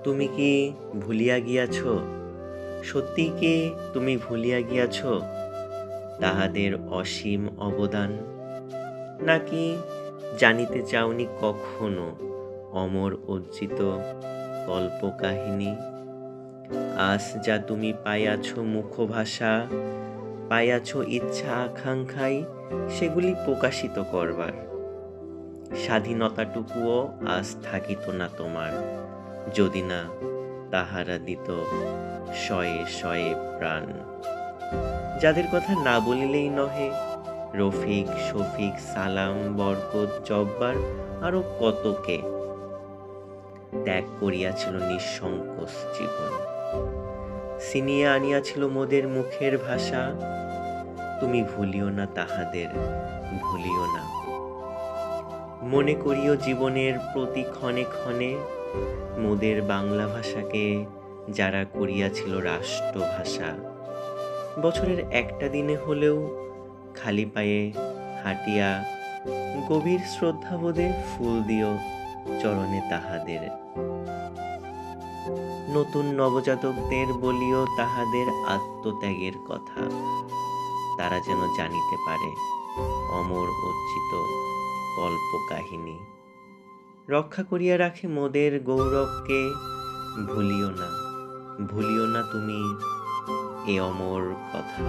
তুমি কি ভুলিয়া গিয়াছ? সত্যিই কি তুমি ভুলিয়া গিয়াছ তাহাদের অসীম অবদান? নাকি জানিতে চাওনি কখনো অমর অর্জিত কল্পকাহিনী? আজ যা তুমি পাইয়াছ মুখভাষা, পাইয়াছ ইচ্ছা আকাঙ্ক্ষায় সেগুলি প্রকাশিত করবার স্বাধীনতাটুকুও আজ থাকিত না তোমার, যদি না তাহারা দিত শয়ে শয়ে প্রাণ। যাদের কথা না বলিলেই নহে, রফিক, শফিক, সালাম, বরকত, জব্বার আরো কতকে ত্যাগ করিয়াছিল নিঃসংকোচ জীবন, ছিনিয়ে আনিয়াছিল মোদের মুখের ভাষা। তুমি ভুলিও না তাহাদের, ভুলিও না। মনে করিও জীবনের প্রতি ক্ষণে ক্ষণে মোদের বাংলা ভাষাকে যারা করিয়াছিল রাষ্ট্রভাষা। বছরের একটা দিনে হলেও খালি পায়ে হাঁটিয়া গভীর শ্রদ্ধাবোধে ফুল দিও চরণে তাহাদের। নতুন নবজাতকদের বলিও তাহাদের আত্মত্যাগের কথা, তারা যেন জানিতে পারে অমর অর্জিত কল্পকাহিনী। রক্ষা করিয়া রাখে মোদের গৌরবকে, ভুলিও না, ভুলিও না তুমি এ অমর কথা।